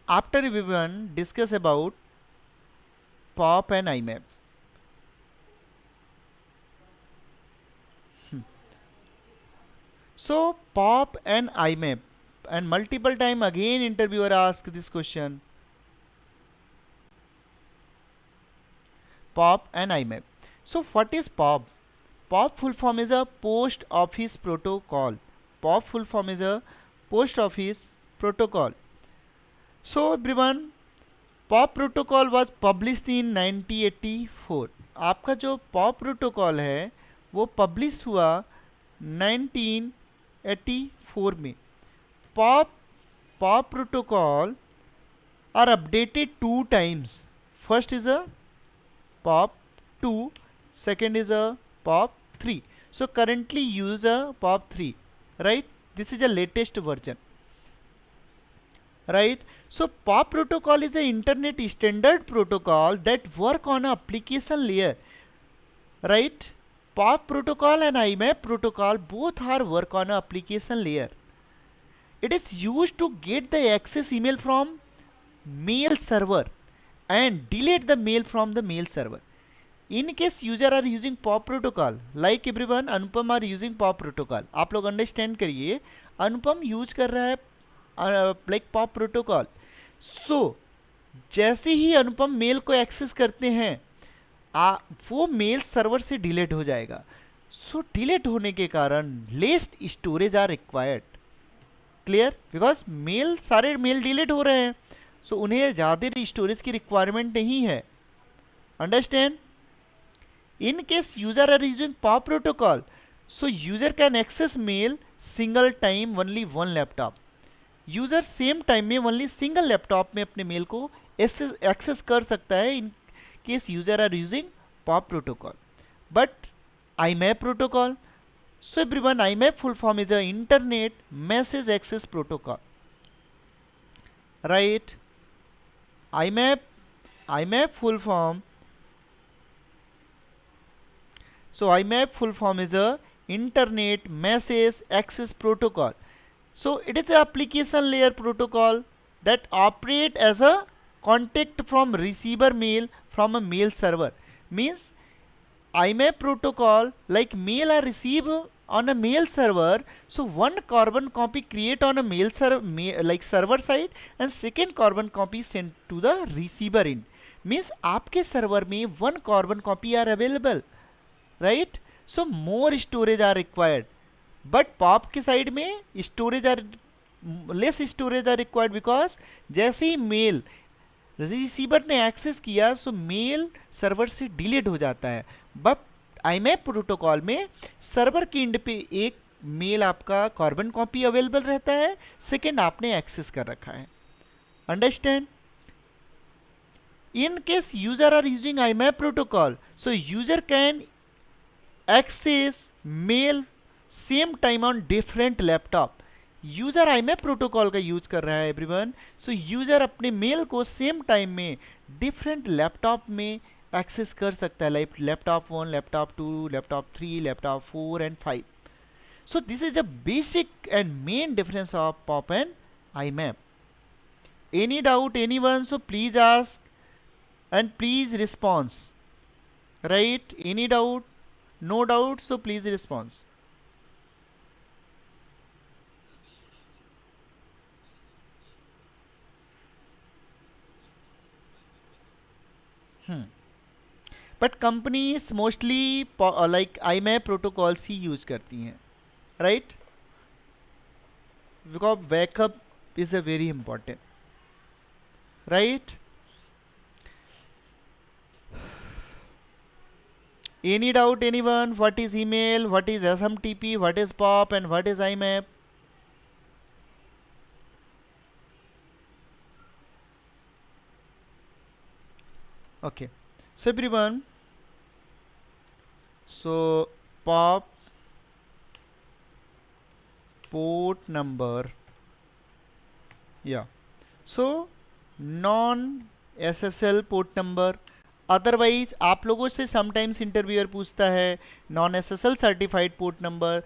Speaker 1: After everyone discuss about POP and IMAP. So POP and IMAP, and multiple time again interviewer ask this question. POP and IMAP. So what is POP? POP full form is a post office protocol. POP full form is a post office protocol. So everyone, POP protocol was published in 1984. आपका जो POP protocol है वो publish हुआ 1984 में. POP protocol are updated 2 times. First is a POP 2, second is a POP 3. So currently use a POP 3, right? This is a latest version, right? So POP protocol is a internet standard protocol that work on a application layer, right? POP protocol and IMAP protocol both are work on a application layer. It is used to get the access email from mail server and delete the mail from the mail server. In case user are using POP protocol, like everyone, Anupam are using POP protocol. आप लोग understand करिए, अनुपम use कर रहा है like POP protocol. सो जैसे ही अनुपम mail को access करते हैं वो मेल सर्वर से डिलीट हो जाएगा. सो डिलीट होने के कारण less storage are required. Clear? Because सारे मेल डिलीट हो रहे हैं, सो उन्हें ज़्यादा स्टोरेज की रिक्वायरमेंट नहीं है. Understand? In case user are using POP protocol, so user can access mail single time only one laptop. User same time में only single laptop में अपने मेल को access कर सकता है in case user are using POP protocol. But IMAP protocol, so everyone, IMAP full form is a internet message access protocol, right? IMAP full form. So IMAP full form is a internet message access protocol. So it is an application layer protocol that operate as a contact from receiver mail from a mail server. Means IMAP protocol, like mail are received on a mail server, so one carbon copy create on a mail server, like server side, and second carbon copy sent to the receiver end. Means आपके server में one carbon copy are available, right? So more storage are required, but pop के side में storage are less storage are required, because जैसे ही mail receiver ने access किया सो mail server से delete हो जाता है। बट आईमैप प्रोटोकॉल में सर्वर के एंड पे एक मेल आपका कार्बन कॉपी अवेलेबल रहता है, सेकेंड आपने एक्सेस कर रखा है। Understand? In case user are using IMAP protocol, so user can access mail same time on different laptop. User IMAP protocol का यूज कर रहा है एवरीवन, सो यूजर अपने मेल को सेम टाइम में डिफरेंट लैपटॉप में एक्सेस कर सकता है, like laptop 1, laptop 2, laptop 3, laptop 4 and 5। So this is the basic and main difference of POP and IMAP. Any doubt anyone? So please ask and please response, right? Any doubt? No doubt? So please response. But companies mostly like IMAP protocols ही use करती हैं, right? Because backup is a very important, right? Any doubt anyone? What is email, what is SMTP, what is POP and what is IMAP? Okay, so everyone, so pop port number, yeah, so non SSL port number. Otherwise आप लोगों से sometimes interviewer पूछता है non SSL certified port number,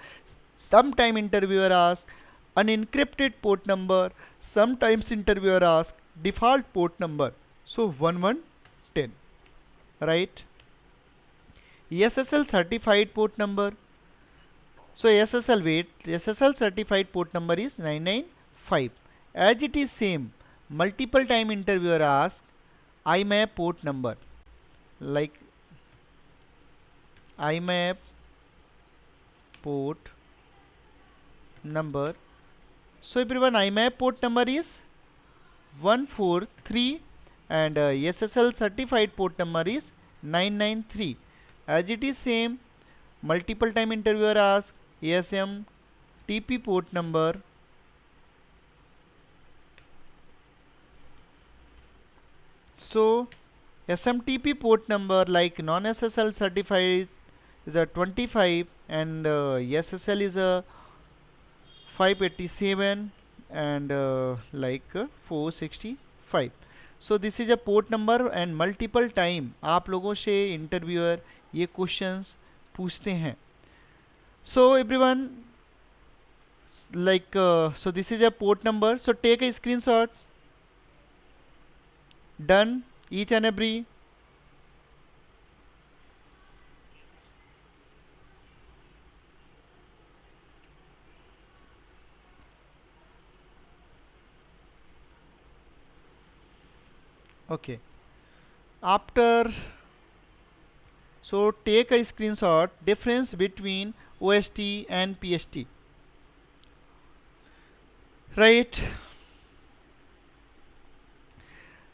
Speaker 1: sometime interviewer ask unencrypted port number, sometimes interviewer ask default port number. So 1110, right? SSL certified port number, so SSL certified port number is 995. As it is same, multiple time interviewer ask IMAP port number, like IMAP port number. So everyone, IMAP port number is 143 and SSL certified port number is 993. As it is same, multiple time interviewer ask ASMTP port number, so SMTP port number like non-SSL certified is a 25 and SSL is a 587 and like 465. So this is a port number and multiple time आप लोगों से interviewer ये questions पूछते हैं। So everyone, like so this is a port number, so take a screenshot, done each and every. Okay, after, so take a screenshot difference between OST and PST, right?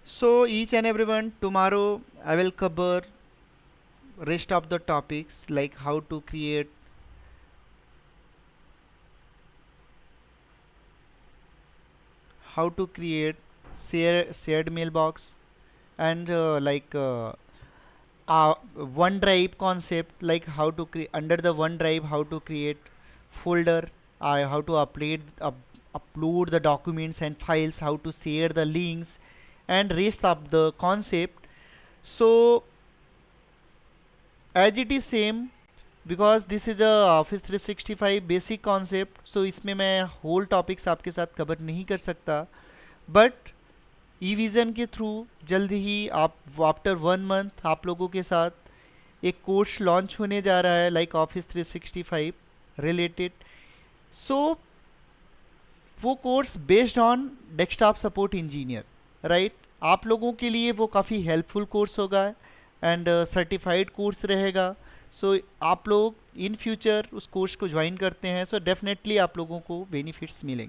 Speaker 1: So each and everyone, tomorrow I will cover rest of the topics like how to create shared mailbox and OneDrive concept, like how to create under the OneDrive, how to create folder, how to upload the documents and files, how to share the links and rest of the concept. So as it is same, because this is a Office 365 basic concept, so इसमें मैं whole topics आपके साथ cover नहीं कर सकता, but eVision के through जल्द ही आप आफ्टर 1 मंथ आप लोगों के साथ एक कोर्स लॉन्च होने जा रहा है लाइक ऑफिस 365, रिलेटेड। सो वो course based on desktop support engineer, right. आप लोगों के लिए वो काफ़ी हेल्पफुल कोर्स होगा एंड सर्टिफाइड कोर्स रहेगा। सो आप लोग इन फ्यूचर उस कोर्स को ज्वाइन करते हैं, सो डेफिनेटली आप लोगों को बेनिफिट्स मिलेंगे।